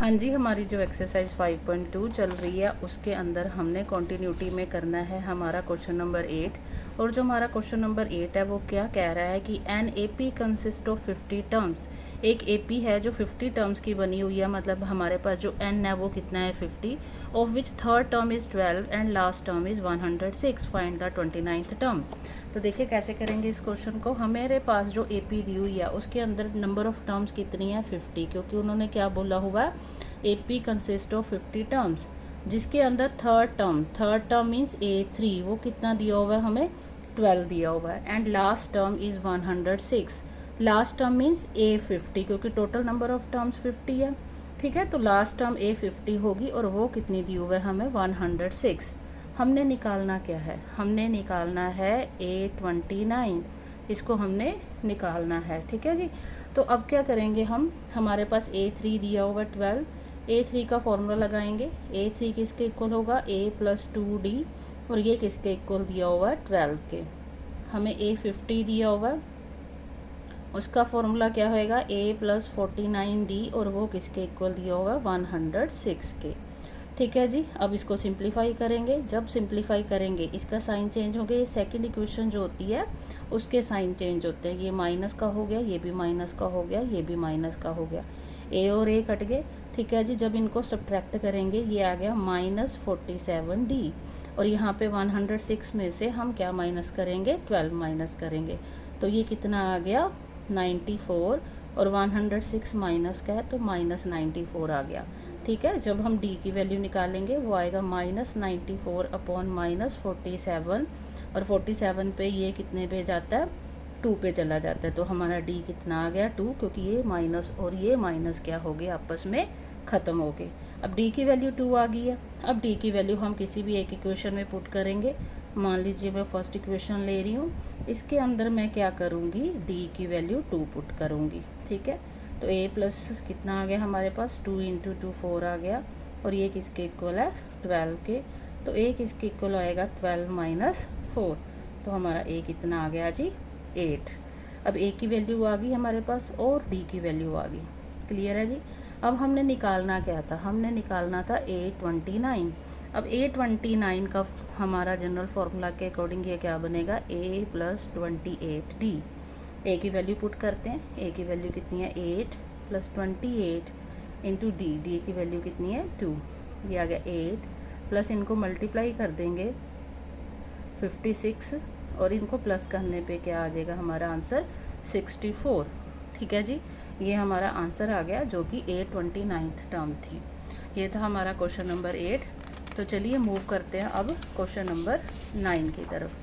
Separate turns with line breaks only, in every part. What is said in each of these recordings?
हाँ जी, हमारी जो एक्सरसाइज 5.2 चल रही है उसके अंदर हमने कंटिन्यूटी में करना है हमारा क्वेश्चन नंबर 8। और जो हमारा क्वेश्चन नंबर 8 है वो क्या कह रहा है कि an AP consist of 50 terms. एक एपी है जो 50 टर्म्स की बनी हुई है, मतलब हमारे पास जो एन है वो कितना है 50, of which third term is 12 and last term is 106। Find the 29th term. तो देखिए कैसे करेंगे इस क्वेश्चन को। हमारे पास जो एपी दी हुई है उसके अंदर नंबर ऑफ़ टर्म्स कितनी है 50, क्योंकि उन्होंने क्या बोला हुआ है एपी कंसिस्ट ऑफ 50 टर्म्स, जिसके अंदर थर्ड टर्म मीन्स A3 वो कितना दिया हुआ है हमें 12 दिया हुआ है, and last term is 106। Last term means A50, क्योंकि टोटल नंबर ऑफ टर्म्स 50 है। ठीक है, तो लास्ट टर्म A50 होगी और वो कितनी दी हुआ है हमें 106। हमने निकालना क्या है, हमने निकालना है A29, इसको हमने निकालना है। ठीक है जी, तो अब क्या करेंगे हम, हमारे पास A3 दिया हुआ 12, A3 का फॉर्मूला लगाएंगे। A3 किसके इक्वल होगा A + 2D, और ये किसके इक्वल दिया हुआ है 12 के। हमें A50 दिया हुआ है, उसका फॉर्मूला क्या होएगा A + 49D, और वो किसके इक्वल दिया हुआ है 106 के। ठीक है जी, अब इसको सिंप्लीफाई करेंगे। जब सिंप्लीफाई करेंगे इसका साइन चेंज हो गया, ये सेकंड इक्वेशन जो होती है उसके साइन चेंज होते हैं। ये माइनस का हो गया, ये भी माइनस का हो गया, ये भी माइनस का हो गया, ए और ए कट गए। ठीक है जी, जब इनको सब्ट्रैक्ट करेंगे ये आ गया -47D, और यहाँ पे 106 में से हम क्या माइनस करेंगे 12 माइनस करेंगे, तो ये कितना आ गया 94, और 106 माइनस का है तो -94 आ गया। ठीक है, जब हम डी की वैल्यू निकालेंगे वो आएगा -94 अपॉन -47, और 47 पे ये कितने पे जाता है 2 पे चला जाता है, तो हमारा डी कितना आ गया 2, क्योंकि ये माइनस और ये माइनस क्या हो गए आपस में ख़त्म हो गए। अब डी की वैल्यू 2 आ गई है। अब डी की वैल्यू हम किसी भी एक इक्वेशन में पुट करेंगे। मान लीजिए मैं फर्स्ट इक्वेशन ले रही हूँ, इसके अंदर मैं क्या करूँगी डी की वैल्यू 2 पुट करूँगी। ठीक है, तो a प्लस कितना आ गया हमारे पास 2 × 2 4 आ गया, और ये किसके इक्वल है 12 के, तो a किसके इक्वल आएगा 12 - 4, तो हमारा a कितना आ गया जी 8। अब a की वैल्यू आ गई हमारे पास और d की वैल्यू आ गई। क्लियर है जी। अब हमने निकालना क्या था, हमने निकालना था A29। अब A29 का हमारा जनरल फार्मूला के अकॉर्डिंग ये क्या बनेगा A + 28D। ए की वैल्यू पुट करते हैं, ए की वैल्यू कितनी है 8 + 28 × डी की वैल्यू कितनी है 2, ये आ गया 8, प्लस इनको मल्टीप्लाई कर देंगे 56, और इनको प्लस करने पे क्या आ जाएगा हमारा आंसर 64। ठीक है जी, ये हमारा आंसर आ गया जो कि A29th टर्म थी। ये था हमारा क्वेश्चन नंबर 8। तो चलिए मूव करते हैं अब क्वेश्चन नंबर 9 की तरफ।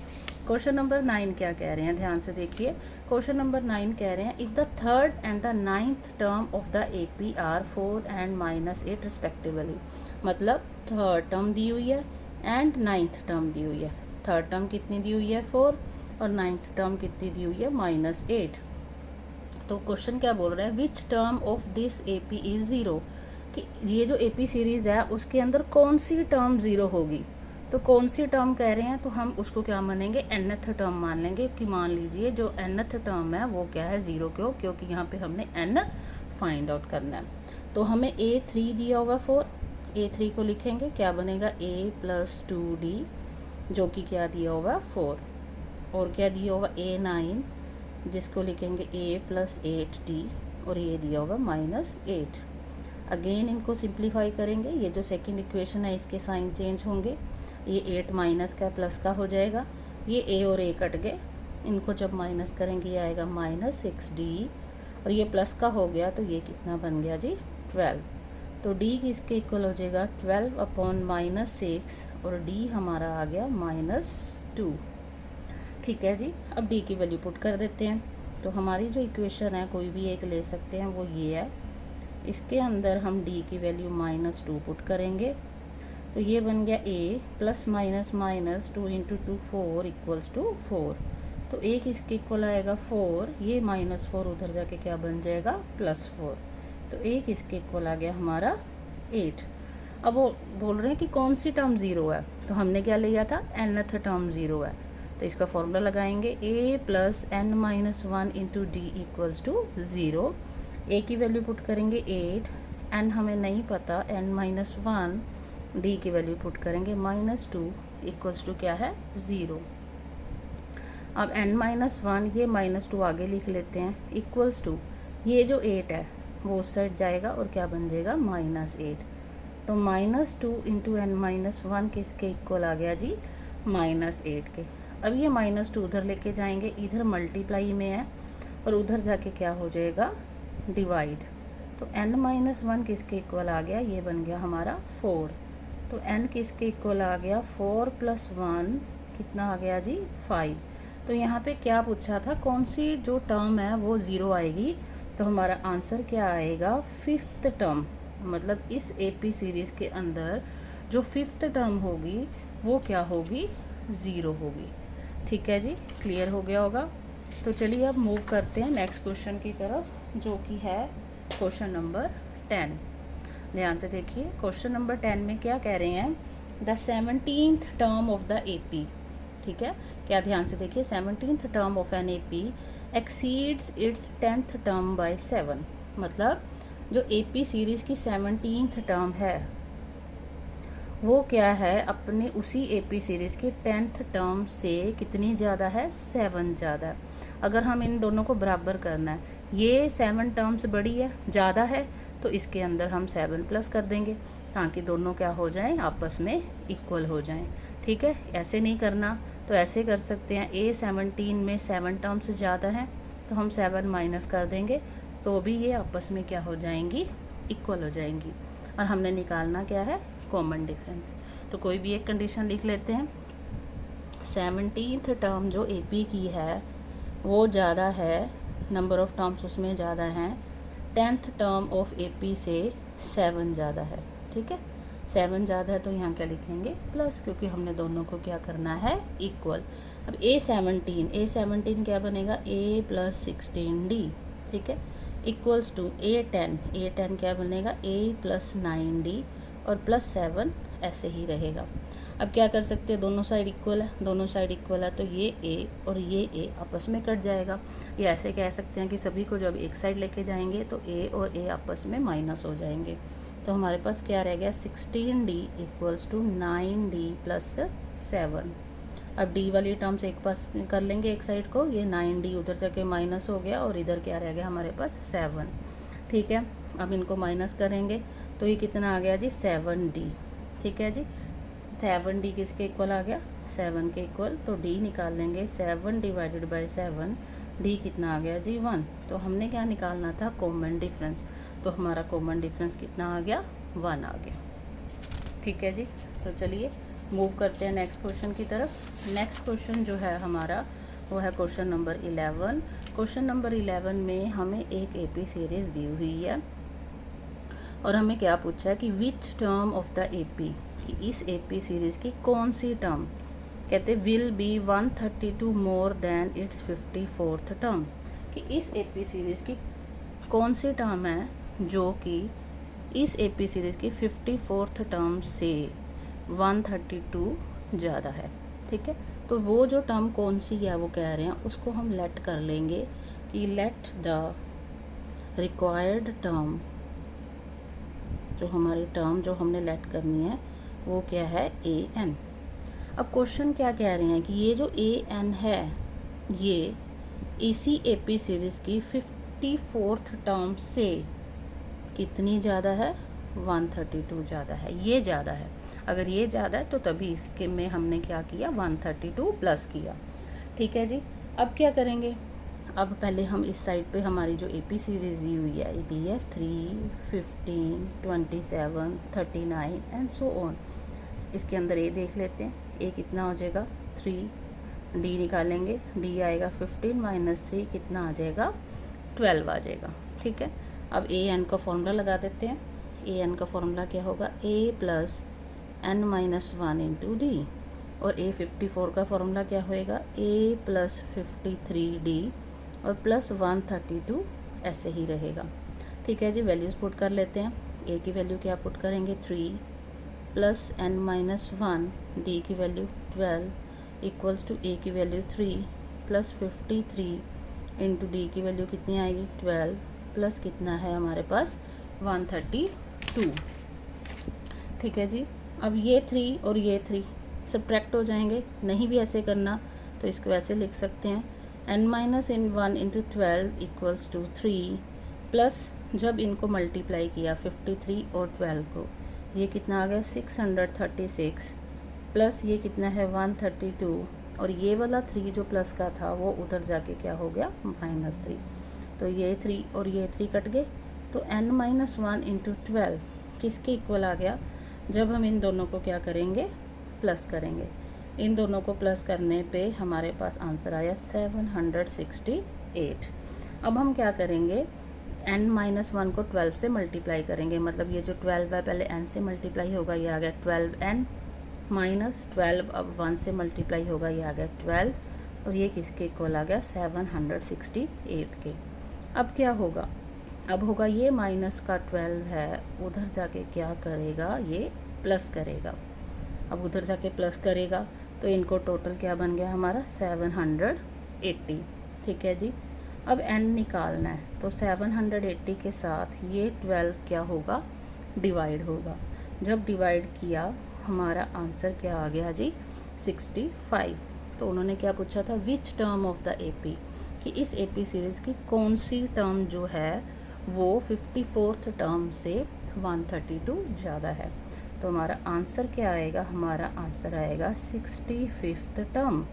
क्वेश्चन नंबर 9 क्या कह रहे हैं, ध्यान से देखिए। क्वेश्चन नंबर 9 कह रहे हैं if the third and the 9th term of the AP are 4 and -8 respectively. मतलब थर्ड टर्म दी हुई है एंड 9th टर्म दी हुई है। थर्ड टर्म कितनी दी हुई है 4, और 9th टर्म कितनी दी हुई है -8। तो क्वेश्चन क्या बोल रहे हैं which term of this AP is 0, कि ये जो AP सीरीज़ है उसके अंदर कौन सी टर्म 0 होगी। तो कौन सी टर्म कह रहे हैं, तो हम उसको क्या मानेंगे nth टर्म मान लेंगे, कि मान लीजिए जो nth टर्म है वो क्या है 0, क्योंकि यहाँ पे हमने n फाइंड आउट करना है। तो हमें A3 दिया हुआ 4, A3 को लिखेंगे क्या बनेगा A + 2D, जो कि क्या दिया हुआ 4, और क्या दिया हुआ A9, जिसको लिखेंगे A + 8D, और ये दिया होगा -8। अगेन इनको सिंप्लीफाई करेंगे, ये जो सेकंड इक्वेशन है इसके साइन चेंज होंगे, ये 8 माइनस का प्लस का हो जाएगा, ये a और a कट गए, इनको जब माइनस करेंगे ये आएगा -6D, और ये प्लस का हो गया तो ये कितना बन गया जी 12। तो d किसके इक्वल हो जाएगा 12 अपॉन -6, और d हमारा आ गया -2। ठीक है जी, अब d की वैल्यू पुट कर देते हैं। तो हमारी जो इक्वेशन है कोई भी एक ले सकते हैं, वो ये है। इसके अंदर हम d की वैल्यू -2 पुट करेंगे, तो ये बन गया a + -2 × 2 4 = 4। तो a किसके इक्वल आएगा 4, ये -4 उधर जाके क्या बन जाएगा +4, तो a किसके इक्वल आ गया हमारा 8। अब वो बोल रहे हैं कि कौन सी टर्म 0 है, तो हमने क्या लिया था nth टर्म 0 है, तो इसका फॉर्मूला लगाएंगे a + n - 1 × d = 0। a की वैल्यू पुट करेंगे 8, n हमें नहीं पता, n-1 d की वैल्यू पुट करेंगे, -2 इक्वल्स टू क्या है 0। अब n-1 ये -2 आगे लिख लेते हैं, इक्वल्स टू ये जो 8 है वो उस साइड जाएगा और क्या बन जाएगा -8। तो -2 इंटू n-1 किसके इक्वल आ गया जी -8 के। अब ये -2 उधर लेके जाएंगे, इधर मल्टीप्लाई में है और उधर जाके क्या हो जाएगा डिवाइड। तो n-1 किसके इक्वल आ गया, ये बन गया हमारा 4। तो n किसके इक्वल आ गया 4 + 1 कितना आ गया जी 5। तो यहाँ पे क्या पूछा था, कौन सी जो टर्म है वो 0 आएगी, तो हमारा आंसर क्या आएगा 5th टर्म। मतलब इस AP सीरीज़ के अंदर जो 5th टर्म होगी वो क्या होगी 0 होगी। ठीक है जी, क्लियर हो गया होगा। तो चलिए अब मूव करते हैं नेक्स्ट क्वेश्चन की तरफ, जो कि है क्वेश्चन नंबर 10। ध्यान से देखिए, क्वेश्चन नंबर 10 में क्या कह रहे हैं, the 17th term of the AP। ठीक है, क्या ध्यान से देखिए, 17th term of an AP exceeds its 10th term by 7। मतलब जो AP सीरीज़ की 17th टर्म है वो क्या है, अपने उसी AP सीरीज़ की 10th टर्म से कितनी ज़्यादा है 7 ज़्यादा है। अगर हम इन दोनों को बराबर करना है, ये 7 टर्म्स बड़ी है ज़्यादा है, तो इसके अंदर हम 7 प्लस कर देंगे ताकि दोनों क्या हो जाएं आपस में इक्वल हो जाएं। ठीक है, ऐसे नहीं करना तो ऐसे कर सकते हैं, A17 में 7 टर्म्स ज़्यादा हैं तो हम 7 माइनस कर देंगे तो भी ये आपस में क्या हो जाएंगी इक्वल हो जाएंगी। और हमने निकालना क्या है कॉमन डिफरेंस। तो कोई भी एक कंडीशन लिख लेते हैं, 17th टर्म जो AP की है वो ज़्यादा है, नंबर ऑफ़ टर्म्स उसमें ज़्यादा हैं, 10th टर्म ऑफ AP से 7 ज़्यादा है। ठीक है, 7 ज़्यादा है तो यहाँ क्या लिखेंगे प्लस, क्योंकि हमने दोनों को क्या करना है इक्वल। अब A17 क्या बनेगा A + 16D। ठीक है, इक्वल्स टू A10 क्या बनेगा A + 9D और +7 ऐसे ही रहेगा। अब क्या कर सकते हैं, दोनों साइड इक्वल है, दोनों साइड इक्वल है तो ये A और ये A आपस में कट जाएगा। या ऐसे कह सकते हैं कि सभी को जब एक साइड लेके जाएंगे तो A और A आपस में माइनस हो जाएंगे। तो हमारे पास क्या रह गया 16D = 9D + 7। अब D वाली टर्म्स एक पास कर लेंगे एक साइड को, ये 9D उधर जाके माइनस हो गया और इधर क्या रह गया हमारे पास 7। ठीक है, अब इनको माइनस करेंगे तो ये कितना आ गया जी 7D। ठीक है जी, 7D किसके इक्वल आ गया 7 के इक्वल। तो D निकाल लेंगे, 7 / 7 D कितना आ गया जी 1। तो हमने क्या निकालना था कॉमन डिफरेंस, तो हमारा कॉमन डिफरेंस कितना आ गया 1 आ गया। ठीक है जी, तो चलिए मूव करते हैं नेक्स्ट क्वेश्चन की तरफ। नेक्स्ट क्वेश्चन जो है हमारा वो है क्वेश्चन नंबर 11। क्वेश्चन नंबर 11 में हमें एक AP सीरीज़ दी हुई है और हमें क्या पूछा है कि which term of the AP, कि इस AP सीरीज़ की कौन सी टर्म, कहते will be 132 more than it's 54th term, कि इस AP सीरीज़ की कौन सी टर्म है जो कि इस AP सीरीज़ की 54th टर्म से 132 ज़्यादा है। ठीक है, तो वो जो टर्म कौन सी है वो कह रहे हैं, उसको हम लेट कर लेंगे कि लेट द रिक्वायर्ड टर्म, जो हमारी टर्म जो हमने लेट करनी है वो क्या है AN। अब क्वेश्चन क्या कह रहे हैं कि ये जो AN है ये इसी AP सीरीज़ की 54th टर्म से कितनी ज़्यादा है 132 ज़्यादा है, ये ज़्यादा है। अगर ये ज़्यादा है तो तभी इसके में हमने क्या किया 132 प्लस किया। ठीक है जी, अब क्या करेंगे, अब पहले हम इस साइड पे हमारी जो AP सीरीज़ दी हुई है, दी है 3, 15, 27, 39 एंड सो ऑन। इसके अंदर A देख लेते हैं, A कितना हो जाएगा 3, D निकालेंगे, D आएगा 15 - 3 कितना आ जाएगा 12 आ जाएगा। ठीक है, अब AN का फॉर्मूला लगा देते हैं। AN का फॉर्मूला क्या होगा A + n-1 × D, और A54 का फॉर्मूला क्या होएगा A + 53D और +132 ऐसे ही रहेगा। ठीक है जी, वैल्यूज़ पुट कर लेते हैं। A की वैल्यू क्या पुट करेंगे 3 + n-1, D की वैल्यू 12 = A की वैल्यू 3 + 53 × D की वैल्यू कितनी आएगी 12 प्लस कितना है हमारे पास 132। ठीक है जी। अब ये 3 और ये 3 सब्ट्रैक्ट हो जाएंगे, नहीं भी ऐसे करना तो इसको ऐसे लिख सकते हैं, n-1 into 12 equals to 3 plus जब इनको मल्टीप्लाई किया 53 और 12 को, ये कितना आ गया 636 प्लस ये कितना है 132 और ये वाला 3 जो प्लस का था वो उधर जाके क्या हो गया -3। तो ये 3 और ये 3 कट गए, तो n-1 इंटू 12 किसके इक्वल आ गया, जब हम इन दोनों को क्या करेंगे प्लस करेंगे, इन दोनों को प्लस करने पे हमारे पास आंसर आया 768। अब हम क्या करेंगे, n-1 को 12 से मल्टीप्लाई करेंगे, मतलब ये जो 12 है पहले n से मल्टीप्लाई होगा, ये आ गया 12n माइनस 12 अब 1 से मल्टीप्लाई होगा, ये आ गया 12 और ये किसके इक्वल आ गया 768 के। अब क्या होगा, अब होगा ये माइनस का 12 है, उधर जाके क्या करेगा ये प्लस करेगा, अब उधर जाके प्लस करेगा तो इनको टोटल क्या बन गया हमारा 780। ठीक है जी। अब n निकालना है तो 780 के साथ ये 12 क्या होगा डिवाइड होगा, जब डिवाइड किया हमारा आंसर क्या आ गया जी 65। तो उन्होंने क्या पूछा था, which term of the AP, कि इस एपी सीरीज़ की कौन सी टर्म जो है वो 54th टर्म से 132 ज़्यादा है। तो हमारा आंसर क्या आएगा, हमारा आंसर आएगा 65th टर्म।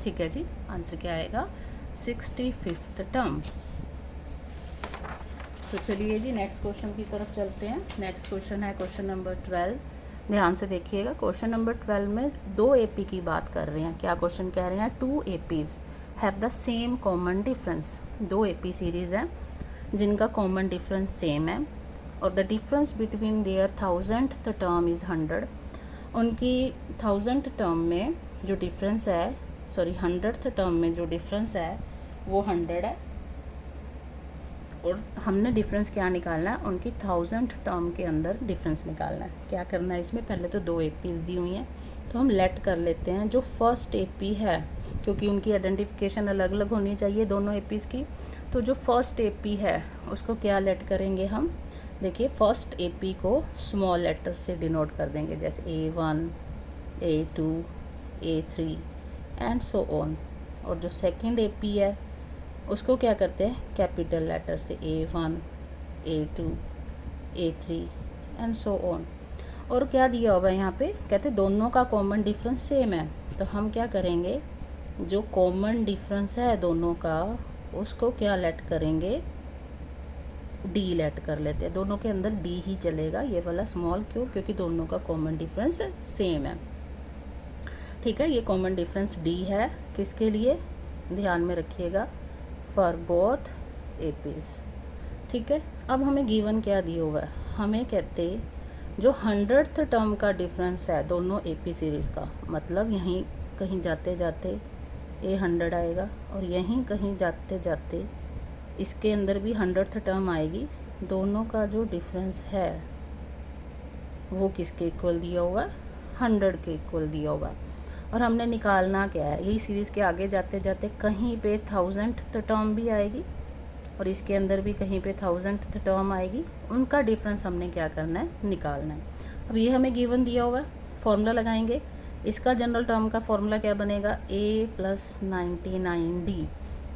ठीक है जी, आंसर क्या आएगा 65th टर्म। तो चलिए जी नेक्स्ट क्वेश्चन की तरफ चलते हैं। नेक्स्ट क्वेश्चन है क्वेश्चन नंबर 12। ध्यान से देखिएगा, क्वेश्चन नंबर 12 में 2 एपी की बात कर रहे हैं। क्या क्वेश्चन कह रहे हैं, 2 APs have the same common difference. 2 AP series हैं जिनका कॉमन डिफरेंस सेम है और the difference between their 1000th term is 100। उनकी 1000th टर्म में जो डिफरेंस है, सॉरी 100th टर्म में जो डिफरेंस है वो 100 है और हमने डिफरेंस क्या निकालना है, उनकी 1000th टर्म के अंदर डिफरेंस निकालना है। क्या करना है इसमें, पहले तो 2 एपीज़ दी हुई हैं तो हम लेट कर लेते हैं जो फर्स्ट एपी है, क्योंकि उनकी आइडेंटिफिकेशन अलग अलग होनी चाहिए दोनों एपीज़ की। तो जो फर्स्ट एपी है उसको क्या लेट करेंगे हम, देखिए फर्स्ट एपी को स्मॉल लेटर से डिनोट कर देंगे, जैसे A1 A2 A3 and so on. और जो सेकंड एपी है उसको क्या करते हैं कैपिटल लेटर से A1 A2 A3 and so on. और क्या दिया हुआ है यहाँ पे, कहते दोनों का कॉमन डिफरेंस सेम है, तो हम क्या करेंगे जो कॉमन डिफरेंस है दोनों का उसको क्या लेट करेंगे D लेट कर लेते हैं, दोनों के अंदर D ही चलेगा, ये वाला स्मॉल क्यों, क्योंकि दोनों का कॉमन डिफरेंस सेम है। ठीक है, ये कॉमन डिफरेंस D है, किसके लिए ध्यान में रखिएगा, फॉर बोथ एपीज। ठीक है, अब हमें गिवन क्या दिया हुआ है, हमें कहते जो 100th टर्म का डिफरेंस है दोनों एपी सीरीज़ का, मतलब यहीं कहीं जाते जाते ये 100 आएगा और यहीं कहीं जाते जाते इसके अंदर भी 100th टर्म आएगी, दोनों का जो डिफरेंस है वो किसके इक्वल दिया हुआ है 100 के इक्वल दिया हुआ है। और हमने निकालना क्या है, यही सीरीज़ के आगे जाते जाते कहीं पे 1000th टर्म भी आएगी और इसके अंदर भी कहीं पे 1000th टर्म आएगी, उनका डिफरेंस हमने क्या करना है निकालना है। अब ये हमें गिवन दिया हुआ है, फॉर्मूला लगाएंगे, इसका जनरल टर्म का फॉर्मूला क्या बनेगा, A + 99D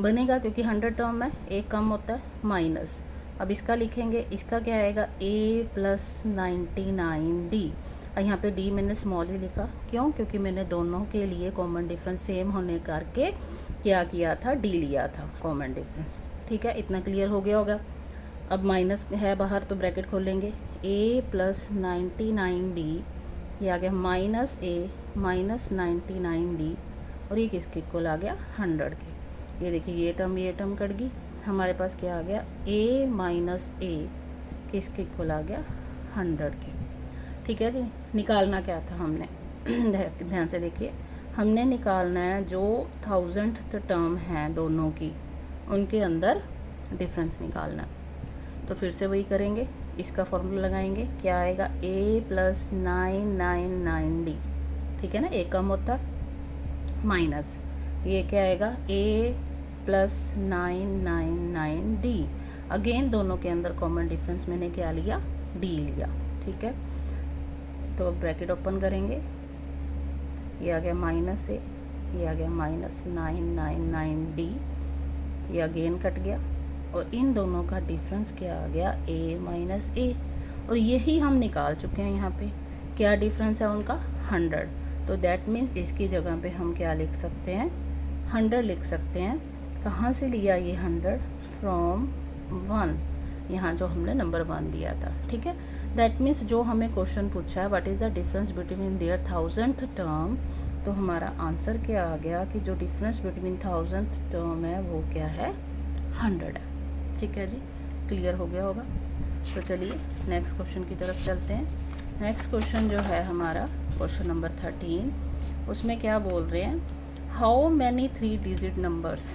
बनेगा, क्योंकि 100 टर्म है, एक कम होता है माइनस। अब इसका लिखेंगे, इसका क्या आएगा A + 99D। और यहाँ पे D मैंने स्मॉल ही लिखा, क्यों, क्योंकि मैंने दोनों के लिए कॉमन डिफरेंस सेम होने करके क्या किया था D लिया था कॉमन डिफरेंस। ठीक है, इतना क्लियर हो गया होगा। अब माइनस है बाहर तो ब्रैकेट खोलेंगे, A + 99D, ये आ गया -A - 99D और ये किसके इक्वल आ गया 100 के। ये देखिए ये टर्म कट गई, हमारे पास क्या आ गया A - A किसके इक्वल आ गया 100 के। ठीक है जी, निकालना क्या था हमने ध्यान से देखिए, हमने निकालना है जो 1000th टर्म है दोनों की, उनके अंदर डिफरेंस निकालना। तो फिर से वही करेंगे, इसका फॉर्मूला लगाएंगे, क्या आएगा A + 999D। ठीक है ना, एक कम होता माइनस, ये क्या आएगा A + 999D। अगेन दोनों के अंदर कॉमन डिफरेंस मैंने क्या लिया, डी लिया। ठीक है, तो अब ब्रैकेट ओपन करेंगे, ये आ गया माइनस ए, ये आ गया माइनस 999D, ये अगेन कट गया और इन दोनों का डिफरेंस क्या आ गया, ए माइनस ए। और यही हम निकाल चुके हैं यहाँ पे, क्या डिफरेंस है उनका, 100। तो दैट मीन्स इसकी जगह पे हम क्या लिख सकते हैं, 100 लिख सकते हैं। कहाँ से लिया ये 100, फ्रॉम 1, यहाँ जो हमने नंबर 1 दिया था। ठीक है, दैट मीन्स जो हमें क्वेश्चन पूछा है what is the difference between their 1000th term, तो हमारा आंसर क्या आ गया कि जो डिफरेंस बिटवीन 1000th टर्म है वो क्या है, 100 है। ठीक है जी, क्लियर हो गया होगा। तो चलिए नेक्स्ट क्वेश्चन की तरफ चलते हैं। नेक्स्ट क्वेश्चन जो है हमारा क्वेश्चन नंबर 13, उसमें क्या बोल रहे हैं, how many 3 digit numbers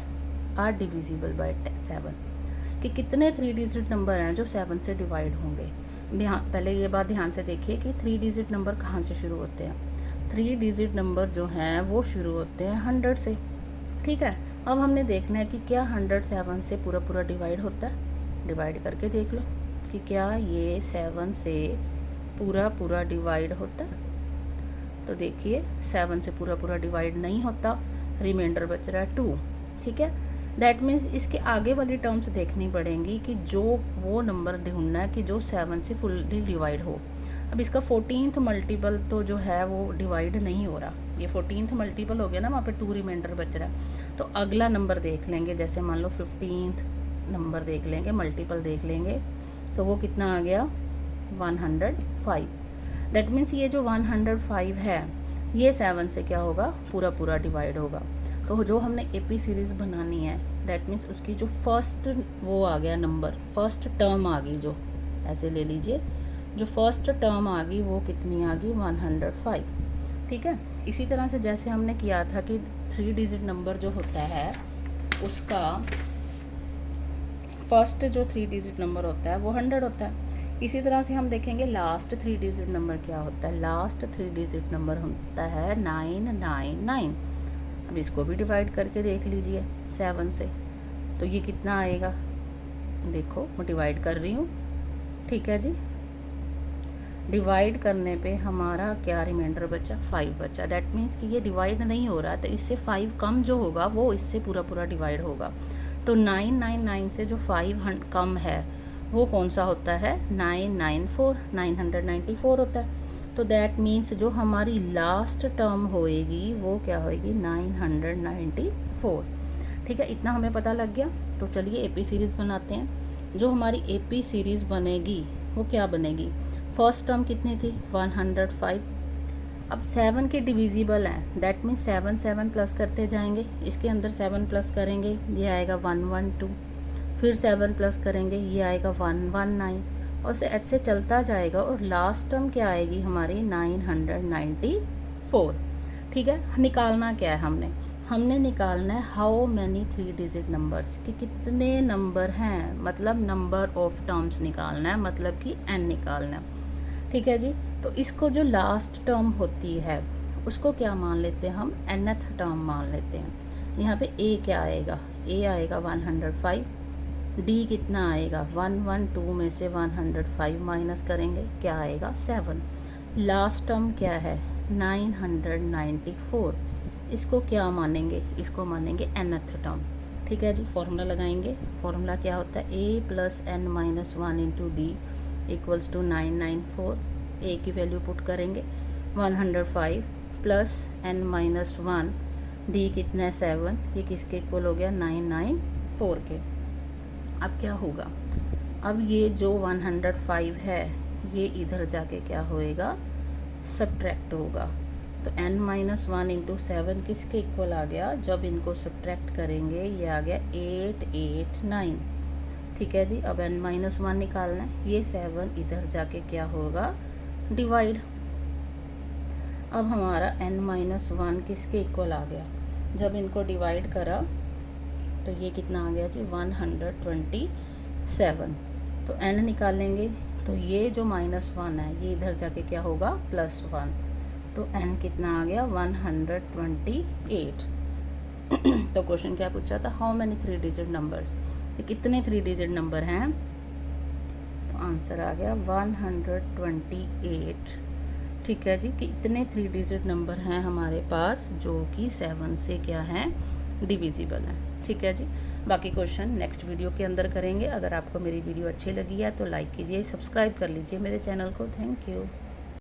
are divisible by 7, कि कितने 3 डिजिट नंबर हैं जो 7 से डिवाइड होंगे। पहले ये बात ध्यान से देखिए कि 3 डिजिट नंबर कहाँ से शुरू होते हैं। 3 डिजिट नंबर जो हैं वो शुरू होते हैं 100 से। ठीक है, अब हमने देखना है कि क्या 100 7 से पूरा पूरा डिवाइड होता है। डिवाइड करके देख लो कि क्या ये 7 से पूरा पूरा डिवाइड होता है। तो देखिए 7 से पूरा पूरा डिवाइड नहीं होता, रिमाइंडर बच रहा है 2। ठीक है, दैट मीन्स इसके आगे वाली टर्म्स देखनी पड़ेंगी कि जो वो नंबर ढूंढना है कि जो 7 से फुल्ली डिवाइड हो। अब इसका 14th मल्टीपल तो जो है वो डिवाइड नहीं हो रहा, ये 14th मल्टीपल हो गया ना, वहाँ पे 2 रिमाइंडर बच रहा है। तो अगला नंबर देख लेंगे, जैसे मान लो 15th नंबर देख लेंगे, मल्टीपल देख लेंगे, तो वो कितना आ गया, 105। दैट मीन्स ये जो 105 है ये 7 से क्या होगा, पूरा पूरा डिवाइड होगा। तो जो हमने एपी सीरीज़ बनानी है, दैट मीन्स उसकी जो फर्स्ट वो आ गया नंबर, फर्स्ट टर्म आ गई, जो ऐसे ले लीजिए, जो फर्स्ट टर्म आ गई वो कितनी आ गई, 105। ठीक है, इसी तरह से जैसे हमने किया था कि 3 डिजिट नंबर जो होता है उसका फर्स्ट जो 3 डिजिट नंबर होता है वो 100 होता है। इसी तरह से हम देखेंगे लास्ट 3 डिजिट नंबर क्या होता है, लास्ट 3 डिजिट नंबर होता है 999। अब इसको भी डिवाइड करके देख लीजिए 7 से, तो ये कितना आएगा, देखो मैं डिवाइड कर रही हूँ। ठीक है जी, डिवाइड करने पे हमारा क्या रिमाइंडर बचा, 5 बचा। दैट मीन्स कि ये डिवाइड नहीं हो रहा, तो इससे 5 कम जो होगा वो इससे पूरा पूरा डिवाइड होगा। तो 999 से जो 5 कम है वो कौन सा होता है, 994 होता है। तो दैट मीन्स जो हमारी लास्ट टर्म होएगी वो क्या होएगी, 994। ठीक है, इतना हमें पता लग गया। तो चलिए एपी सीरीज़ बनाते हैं। जो हमारी एपी सीरीज़ बनेगी वो क्या बनेगी, फर्स्ट टर्म कितनी थी, 105। अब 7 के डिविजिबल हैं, दैट मीन्स 7 प्लस करते जाएंगे, इसके अंदर 7 प्लस करेंगे, ये आएगा 112, फिर 7 प्लस करेंगे, ये आएगा 119, और ऐसे चलता जाएगा। और लास्ट टर्म क्या आएगी हमारी, 994। ठीक है, निकालना क्या है हमने निकालना है हाउ मैनी 3 डिजिट नंबर्स, कि कितने नंबर हैं, मतलब नंबर ऑफ टर्म्स निकालना है, मतलब कि n निकालना है। ठीक है जी, तो इसको जो लास्ट टर्म होती है उसको क्या मान लेते हैं हम, nth टर्म मान लेते हैं। यहाँ पे a क्या आएगा, a आएगा 105, d कितना आएगा, 112 में से 105 माइनस करेंगे, क्या आएगा 7। लास्ट टर्म क्या है, 994, इसको क्या मानेंगे, इसको मानेंगे nth टर्म। ठीक है जी, फॉर्मूला लगाएंगे। फॉर्मूला क्या होता है, a plus n minus 1 into d equals to 994। a की वैल्यू पुट करेंगे 105 प्लस n माइनस 1, d कितना है 7, ये किसके इक्वल हो गया, 994 के। अब क्या होगा, अब ये जो 105 है ये इधर जाके क्या होएगा, सब्ट्रैक्ट होगा। तो n माइनस 1 इंटू 7 किसके इक्वल आ गया, जब इनको सब्ट्रैक्ट करेंगे ये आ गया 889। ठीक है जी, अब n माइनस 1 निकालना है, ये 7 इधर जाके क्या होगा, डिवाइड। अब हमारा n माइनस 1 किसके इक्वल आ गया, जब इनको डिवाइड करा तो ये कितना आ गया जी, 127। तो n निकालेंगे तो ये जो -1 है ये इधर जाके क्या होगा, +1। तो n कितना आ गया, 128। तो क्वेश्चन क्या पूछा था, हाउ मैनी 3 डिजिट नंबर्स, कि कितने 3 डिजिट नंबर हैं, तो आंसर आ गया 128। ठीक है जी, कि इतने 3 डिजिट नंबर हैं हमारे पास जो कि 7 से क्या हैं, डिविजिबल हैं। ठीक है जी, बाकी क्वेश्चन नेक्स्ट वीडियो के अंदर करेंगे। अगर आपको मेरी वीडियो अच्छी लगी है तो लाइक कीजिए, सब्सक्राइब कर लीजिए मेरे चैनल को। Thank you.